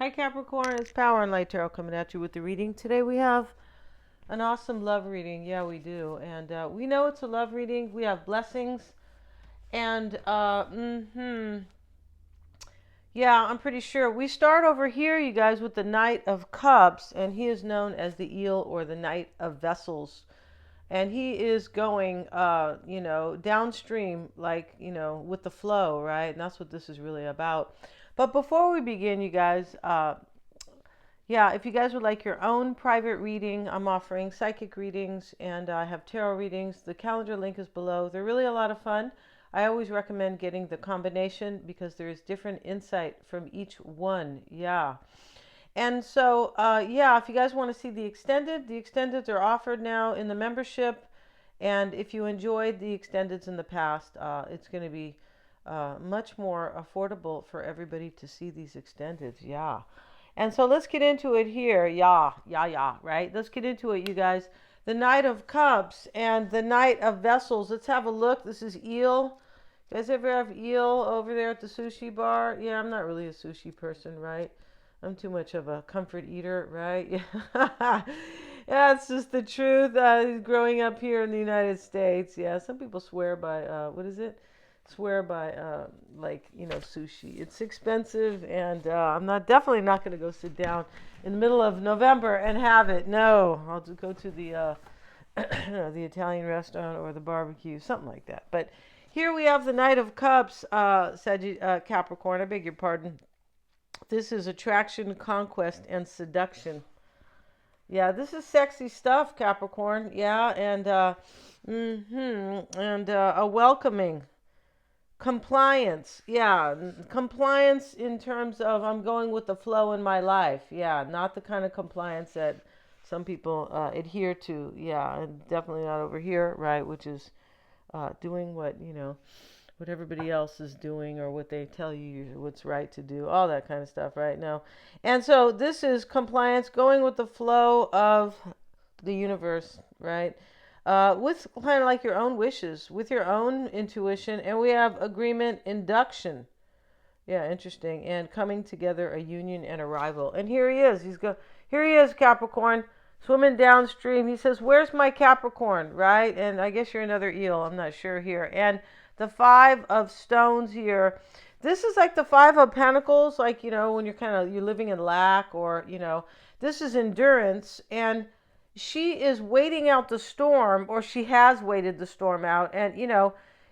Hi Capricorn, it's Power and Light Tarot coming at you with the reading. Today we have an awesome love reading. Yeah, we do. And we know it's a love reading. We have blessings. And, yeah, I'm pretty sure. We start over here, you guys, with the Knight of Cups. And he is known as the Eel or the Knight of Vessels. And he is going, downstream, like, with the flow, right? And that's what this is really about. But before we begin, you guys, yeah, if you guys would like your own private reading, I'm offering psychic readings and I have tarot readings. The calendar link is below. They're really a lot of fun. I always recommend getting the combination because there is different insight from each one. Yeah. And so, yeah, if you guys want to see the extendeds are offered now in the membership. And if you enjoyed the extendeds in the past, it's going to be much more affordable for everybody to see these extendeds. Yeah. And so let's get into it here. Yeah, right? Let's get into it, you guys. The Knight of Cups and the Knight of Vessels. Let's have a look. This is eel. You guys ever have eel over there at the sushi bar? Yeah, I'm not really a sushi person, right? I'm too much of a comfort eater, right? Yeah, yeah, it's just the truth. Growing up here in the United States, yeah, some people swear by, what is it? Swear by sushi. It's expensive, and I'm definitely not going to go sit down in the middle of November and have it. No, I'll just go to the the Italian restaurant or the barbecue, something like that. But here we have the Knight of Cups, Capricorn. I beg your pardon. This is attraction, conquest, and seduction. Yeah, this is sexy stuff, Capricorn. Yeah, and a welcoming. Compliance, yeah, compliance in terms of I'm going with the flow in my life. Yeah, not the kind of compliance that some people adhere to. Yeah, and definitely not over here, right? Which is doing what everybody else is doing or what they tell you what's right to do, all that kind of stuff, right? Now, and so this is compliance, going with the flow of the universe, right? With kind of like your own wishes, with your own intuition, and we have agreement, induction. Yeah, interesting. And coming together, a union and arrival. And here he is. Here he is, Capricorn, swimming downstream. He says, "Where's my Capricorn?" Right? And I guess you're another eel. I'm not sure here. And the Five of Stones here. This is like the Five of Pentacles, like when you're living in lack, or this is endurance. And she is waiting out the storm, or she has waited the storm out, and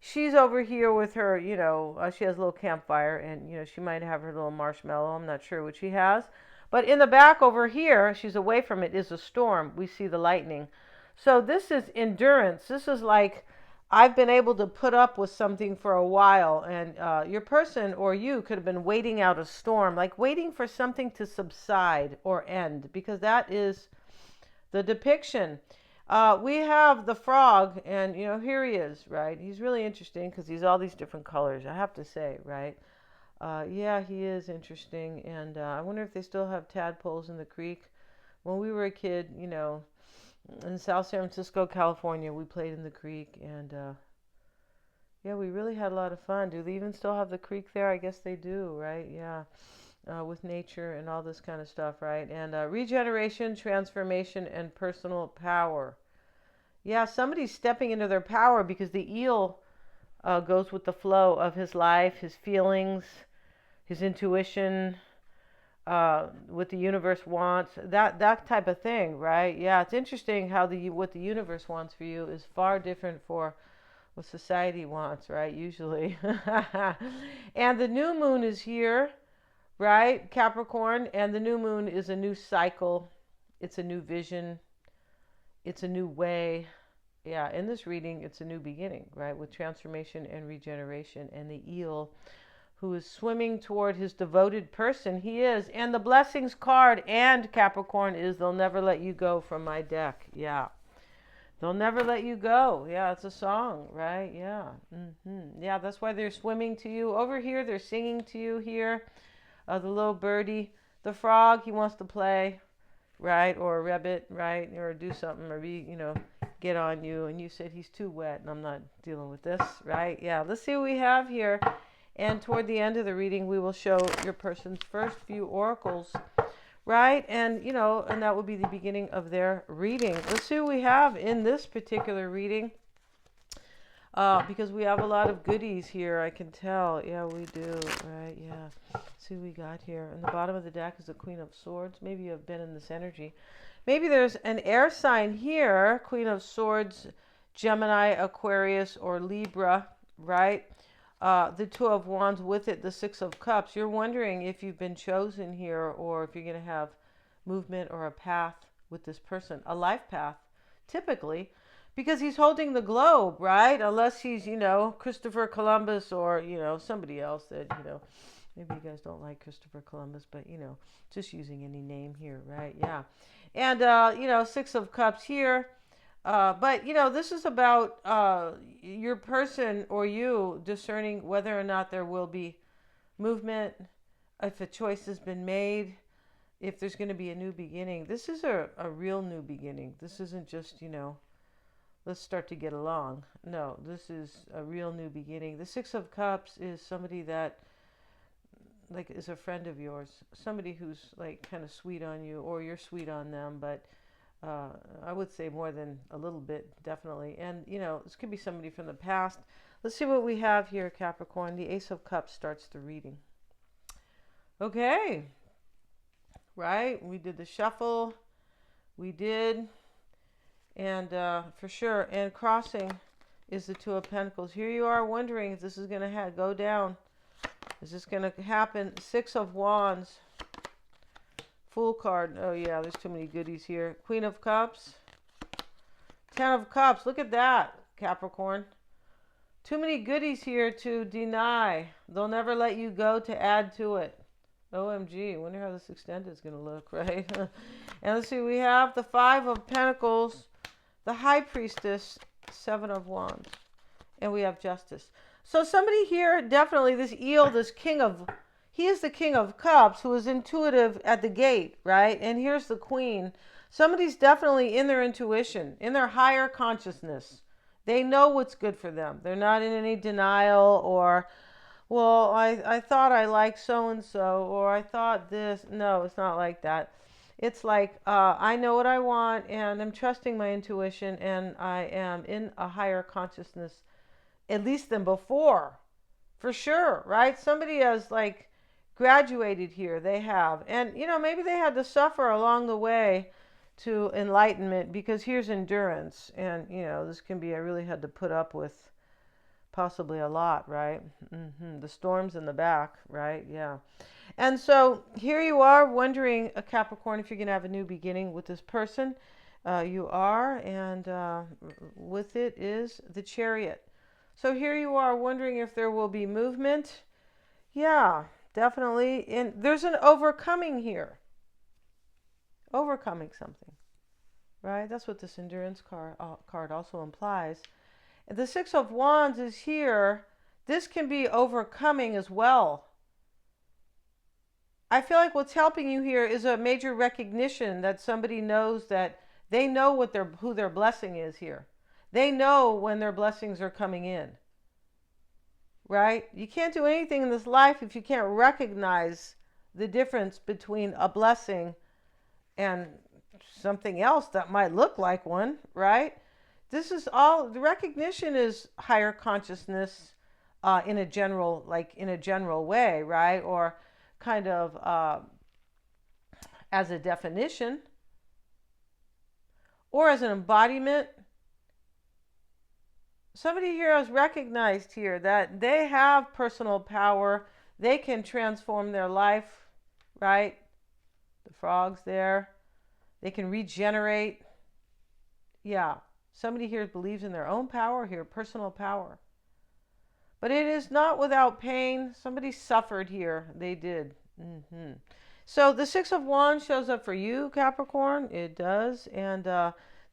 she's over here with her, she has a little campfire, and she might have her little marshmallow. I'm not sure what she has, but in the back over here, she's away from it, is a storm. We see the lightning. So this is endurance. This is like, I've been able to put up with something for a while, and your person or you could have been waiting out a storm, like waiting for something to subside or end, because that is the depiction. We have the frog, and here he is, right? He's really interesting because he's all these different colors, I have to say, right? Yeah, he is interesting, and I wonder if they still have tadpoles in the creek. When we were a kid, in South San Francisco, California, we played in the creek, and yeah, we really had a lot of fun. Do they even still have the creek there? I guess they do, right? Yeah. With nature and all this kind of stuff, right? And regeneration, transformation, and personal power. Yeah, somebody's stepping into their power because the eel goes with the flow of his life, his feelings, his intuition, what the universe wants, that type of thing, right? Yeah, it's interesting how what the universe wants for you is far different for what society wants, right? Usually. And the new moon is here, right, Capricorn? And the new moon is a new cycle. It's a new vision. It's a new way. Yeah, in this reading, it's a new beginning, right, with transformation and regeneration. And the eel, who is swimming toward his devoted person, he is. And the blessings card and Capricorn is, "They'll never let you go" from my deck. Yeah. They'll never let you go. Yeah, it's a song, right? Yeah. Yeah, that's why they're swimming to you. Over here, they're singing to you here. The little birdie, the frog, he wants to play, right? Or a rabbit, right? Or do something, or get on you. And you said he's too wet, and I'm not dealing with this, right? Yeah, let's see what we have here. And toward the end of the reading, we will show your person's first few oracles, right? And, and that will be the beginning of their reading. Let's see what we have in this particular reading. Because we have a lot of goodies here, I can tell. Yeah, we do, right? Yeah. Let's see what we got here. In the bottom of the deck is the Queen of Swords. Maybe you have been in this energy. Maybe there's an air sign here, Queen of Swords, Gemini, Aquarius, or Libra, right? The Two of Wands with it, the Six of Cups. You're wondering if you've been chosen here or if you're going to have movement or a path with this person, a life path, typically. Because he's holding the globe, right? Unless he's, Christopher Columbus or, somebody else that, maybe you guys don't like Christopher Columbus, but, just using any name here, right? Yeah. And, Six of Cups here. But, this is about your person or you discerning whether or not there will be movement, if a choice has been made, if there's going to be a new beginning. This is a real new beginning. This isn't just, let's start to get along. No, this is a real new beginning. The Six of Cups is somebody that, like, is a friend of yours. Somebody who's, like, kind of sweet on you, or you're sweet on them, but I would say more than a little bit, definitely. And, this could be somebody from the past. Let's see what we have here, Capricorn. The Ace of Cups starts the reading. Okay. Right? We did the shuffle. We did... And for sure, and crossing is the Two of Pentacles. Here you are wondering if this is going to go down. Is this going to happen? Six of Wands. Fool card. Oh, yeah, there's too many goodies here. Queen of Cups. Ten of Cups. Look at that, Capricorn. Too many goodies here to deny. They'll never let you go to add to it. OMG. Wonder how this extended is going to look, right? And let's see, we have the Five of Pentacles. The High Priestess, Seven of Wands, and we have Justice. So somebody here, definitely this eel, this he is the King of Cups who is intuitive at the gate, right? And here's the Queen. Somebody's definitely in their intuition, in their higher consciousness. They know what's good for them. They're not in any denial or, well, I thought I liked so-and-so, or I thought this. No, it's not like that. It's like, I know what I want, and I'm trusting my intuition, and I am in a higher consciousness, at least than before, for sure, right? Somebody has, like, graduated here. They have. And, maybe they had to suffer along the way to enlightenment, because here's endurance. And, this can be, I really had to put up with possibly a lot, right? The storms in the back, right? Yeah. And so here you are wondering, a Capricorn, if you're going to have a new beginning with this person. You are, and with it is the Chariot. So here you are wondering if there will be movement. Yeah, definitely. And there's an overcoming here. Overcoming something, right? That's what this endurance card also implies. And the Six of Wands is here. This can be overcoming as well. I feel like what's helping you here is a major recognition that somebody knows that they know who their blessing is here. They know when their blessings are coming in. Right? You can't do anything in this life if you can't recognize the difference between a blessing and something else that might look like one, right? This is all, the recognition is higher consciousness in a general way, right? Or kind of as a definition, or as an embodiment. Somebody here has recognized here that they have personal power. They can transform their life, right? The frogs there. They can regenerate. Yeah. Somebody here believes in their own power here, personal power. But it is not without pain. Somebody suffered here. They did. So the Six of Wands shows up for you, Capricorn. It does. And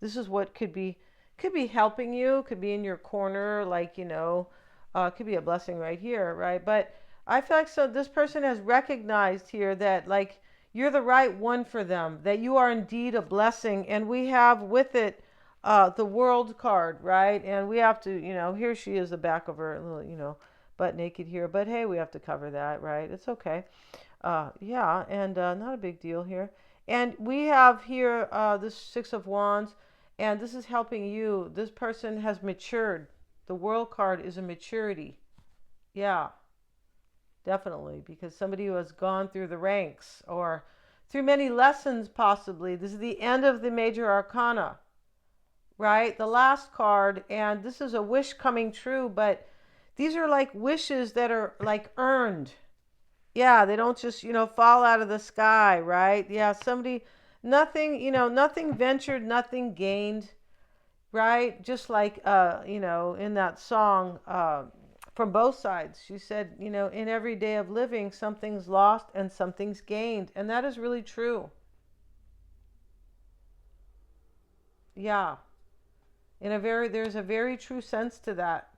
this is what could be helping you, could be in your corner, like, could be a blessing right here, right? But I feel like, so this person has recognized here that, like, you're the right one for them, that you are indeed a blessing. And we have with it the World card, right? And we have to, here she is, the back of her little, butt naked here, but hey, we have to cover that, right? It's okay. Yeah, and not a big deal here. And we have here this Six of Wands, and this is helping you. This person has matured. The World card is a maturity. Yeah, definitely, because somebody who has gone through the ranks or through many lessons, possibly. This is the end of the major arcana, right? The last card, and this is a wish coming true, but these are like wishes that are like earned. Yeah, they don't just, fall out of the sky, right? Yeah, somebody, nothing, nothing ventured, nothing gained, right? Just like, in that song, from both sides, she said, in every day of living, something's lost and something's gained. And that is really true. Yeah. There's a very true sense to that.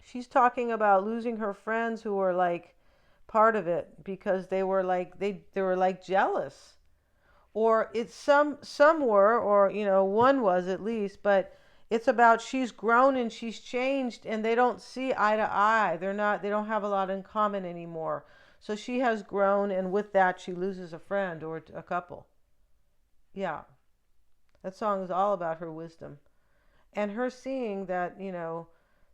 She's talking about losing her friends who were like part of it because they were like they were like jealous, or it's some were, or one was at least, but it's about she's grown and she's changed and they don't see eye to eye. They don't have a lot in common anymore. So she has grown, and with that she loses a friend or a couple. Yeah, that song is all about her wisdom and her seeing that,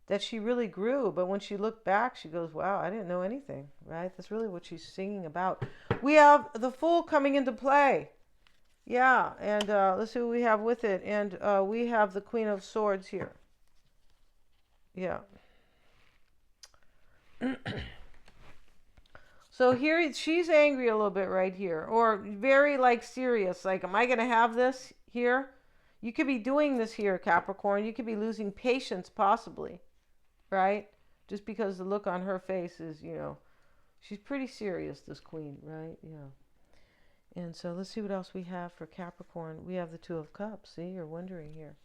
that she really grew. But when she looked back, she goes, wow, I didn't know anything, right? That's really what she's singing about. We have the Fool coming into play. Yeah, and let's see what we have with it. And we have the Queen of Swords here. Yeah. So here she's angry a little bit right here, or very like serious, like, am I going to have this here? You could be doing this here, Capricorn. You could be losing patience possibly, right? Just because the look on her face is, she's pretty serious, this queen, right? Yeah. And so let's see what else we have for Capricorn. We have the Two of Cups. See, you're wondering here.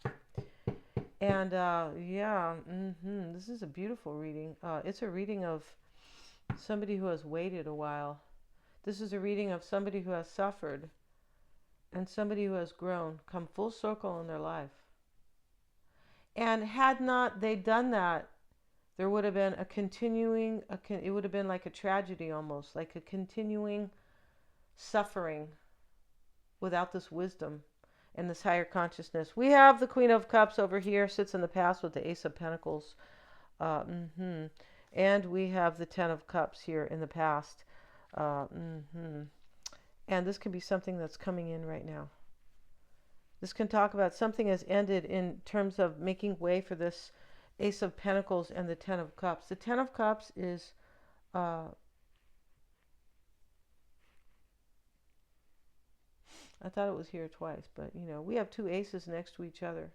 And yeah, this is a beautiful reading. It's a reading of somebody who has waited a while. This is a reading of somebody who has suffered and somebody who has grown, come full circle in their life. And had not they done that, there would have been a continuing, it would have been like a tragedy almost, like a continuing suffering without this wisdom and this higher consciousness. We have the Queen of Cups over here, sits in the past with the Ace of Pentacles. And we have the Ten of Cups here in the past. And this can be something that's coming in right now. This can talk about something has ended in terms of making way for this Ace of Pentacles and the Ten of Cups. The Ten of Cups is I thought it was here twice, but we have two aces next to each other.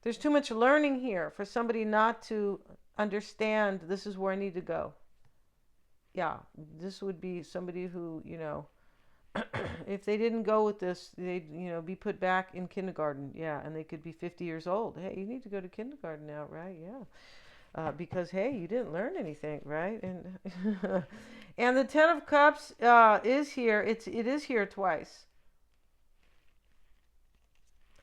There's too much learning here for somebody not to understand this is where I need to go. Yeah, this would be somebody who, if they didn't go with this, they'd, be put back in kindergarten. Yeah, and they could be 50 years old. Hey, you need to go to kindergarten now, right? Yeah. Because, hey, you didn't learn anything, right? And and the Ten of Cups is here. It is here twice.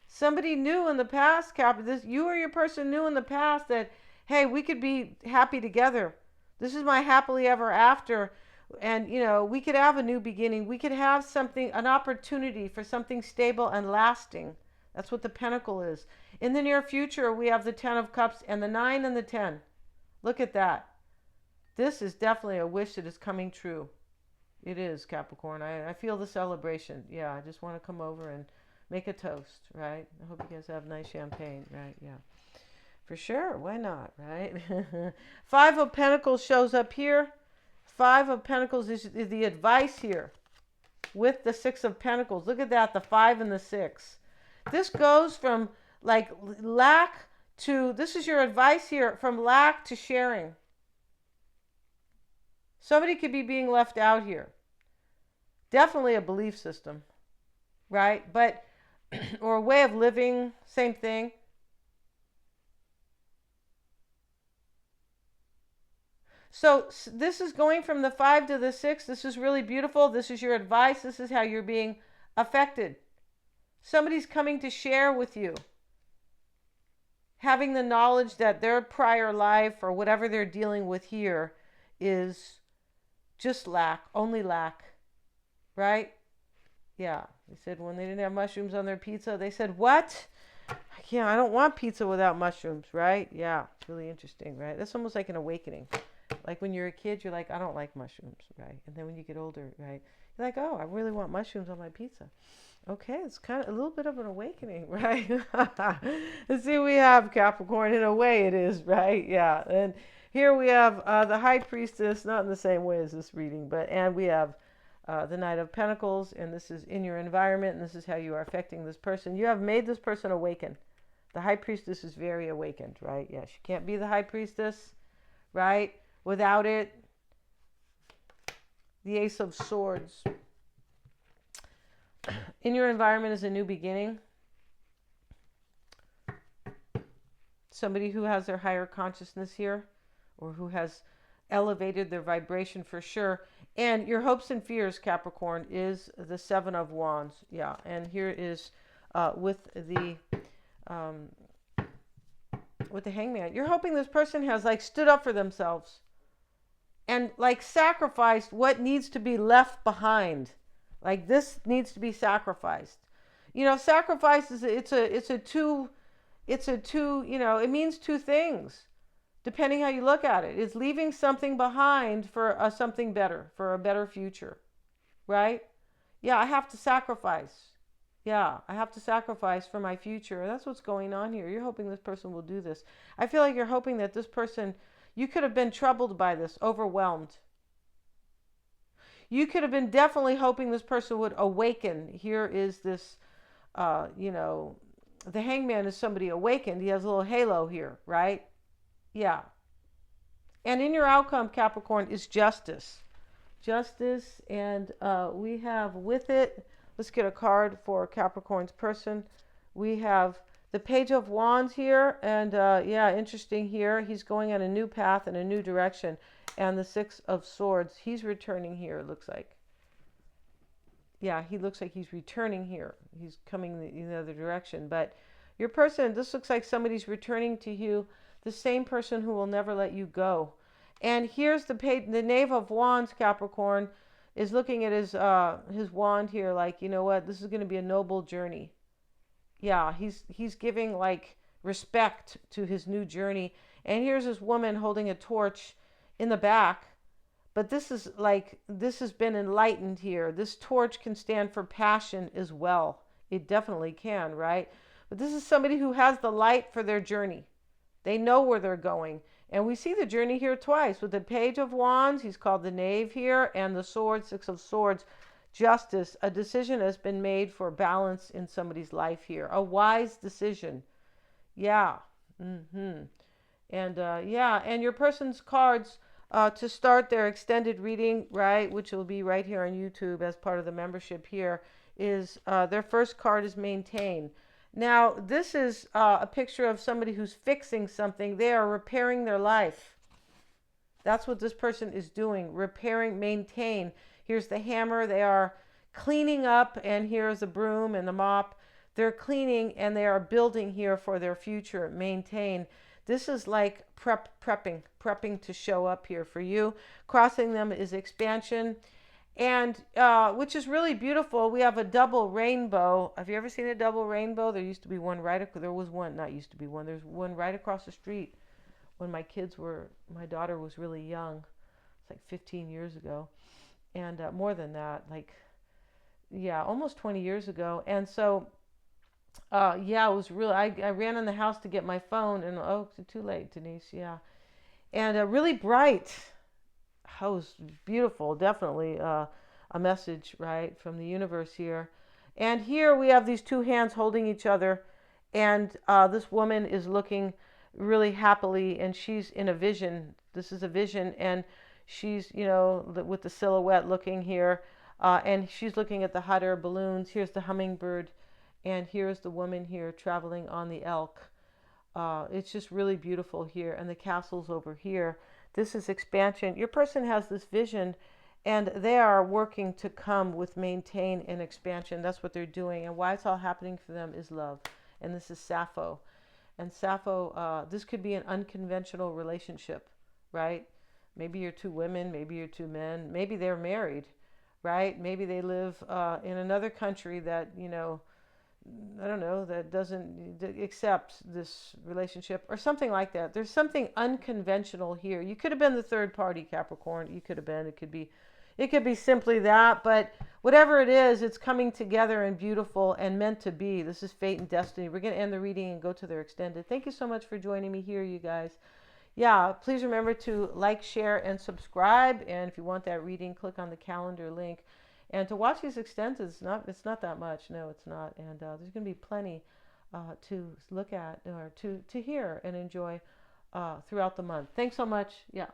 Somebody knew in the past, you or your person knew in the past that, hey, we could be happy together. This is my happily ever after. And, we could have a new beginning. We could have something, an opportunity for something stable and lasting. That's what the Pentacle is. In the near future, we have the Ten of Cups and the 9 and the 10. Look at that. This is definitely a wish that is coming true. It is, Capricorn. I feel the celebration. Yeah, I just want to come over and make a toast, right? I hope you guys have nice champagne, right? Yeah. For sure. Why not, right? Five of Pentacles shows up here. Five of Pentacles is the advice here with the Six of Pentacles. Look at that, the 5 and the 6. This goes from like lack to, this is your advice here, from lack to sharing. Somebody could be being left out here. Definitely a belief system, right? But, or a way of living, same thing. So this is going from the 5 to the 6. This is really beautiful. This is your advice. This is how you're being affected. Somebody's coming to share with you, having the knowledge that their prior life or whatever they're dealing with here is just lack, only lack, right? Yeah. They said when they didn't have mushrooms on their pizza, they said, what? I don't want pizza without mushrooms, right? Yeah, it's really interesting, right? That's almost like an awakening. Like when you're a kid, you're like, I don't like mushrooms, right? And then when you get older, right, you're like, oh, I really want mushrooms on my pizza. Okay, it's kind of a little bit of an awakening, right? Let's see, we have Capricorn. In a way, it is, right? Yeah. And here we have the High Priestess, not in the same way as this reading, and we have the Knight of Pentacles, and this is in your environment, and this is how you are affecting this person. You have made this person awaken. The High Priestess is very awakened, right? Yeah, she can't be the High Priestess, right? Without it, the Ace of Swords. In your environment is a new beginning. Somebody who has their higher consciousness here, or who has elevated their vibration for sure. And your hopes and fears, Capricorn, is the Seven of Wands. Yeah, and here is with the Hangman. You're hoping this person has like stood up for themselves and like sacrificed what needs to be left behind. Like this needs to be sacrificed. You know, sacrifice is it means two things. Depending how you look at it, it's leaving something behind for something better, for a better future, right? Yeah, I have to sacrifice. Yeah, I have to sacrifice for my future. That's what's going on here. You're hoping this person will do this. I feel like you're hoping that this person, you could have been troubled by this, overwhelmed. You could have been definitely hoping this person would awaken. Here is this, the Hangman is somebody awakened. He has a little halo here, right? Yeah. And in your outcome, Capricorn, is justice. Justice, and we have with it, let's get a card for Capricorn's person. We have the Page of Wands here, and interesting here. He's going on a new path and a new direction. And the Six of Swords, he's returning here, it looks like. Yeah, he looks like he's returning here. He's coming the other direction. But your person, this looks like somebody's returning to you, the same person who will never let you go. And here's the Knave of Wands, Capricorn, is looking at his wand here like, you know what, this is going to be a noble journey. Yeah, he's giving like respect to his new journey. And here's this woman holding a torch in the back. But this has been enlightened here. This torch can stand for passion as well. It definitely can, right? But this is somebody who has the light for their journey. They know where they're going. And we see the journey here twice. With the Page of Wands, he's called the Knave here, and the Sword, Six of Swords, justice. A decision has been made for balance in somebody's life here. A wise decision. Yeah. And and your person's cards to start their extended reading, right, which will be right here on YouTube as part of the membership here, is their first card is Maintain. Now, this is a picture of somebody who's fixing something. They are repairing their life. That's what this person is doing, repairing, maintain. Here's the hammer. They are cleaning up, and here's the broom and the mop. They're cleaning, and they are building here for their future, maintain. This is like prepping to show up here for you. Crossing them is expansion. And which is really beautiful. We have a double rainbow. Have you ever seen a double rainbow? There used to be one there was one, not used to be one. There's one right across the street when my daughter was really young. It's like 15 years ago. And more than that, almost 20 years ago. And so, it was really, I ran in the house to get my phone, and it's too late, Denise, yeah. And really bright. It was beautiful, definitely a message, right, from the universe here. And here we have these two hands holding each other, and this woman is looking really happily, and she's in a vision. This is a vision, and she's, with the silhouette looking here, and she's looking at the hot air balloons. Here's the hummingbird, and here's the woman here traveling on the elk. It's just really beautiful here, and the castle's over here. This is expansion. Your person has this vision, And they are working to come with maintain and expansion. That's what they're doing. And why it's all happening for them is love. And this is Sappho. And Sappho, this could be an unconventional relationship, right? Maybe you're two women, maybe you're two men, maybe they're married, right? Maybe they live in another country that, I don't know, that doesn't accept this relationship or something like that. There's something unconventional here. You could have been the third party, Capricorn. You could have been. It could be simply that, but whatever it is, it's coming together and beautiful and meant to be. This is fate and destiny. We're going to end the reading and go to their extended. Thank you so much for joining me here, you guys. Yeah, please remember to like, share, and subscribe. And if you want that reading, click on the calendar link. And to watch these extended, it's not that much. No, it's not. And there's going to be plenty to look at or to hear and enjoy throughout the month. Thanks so much. Yeah.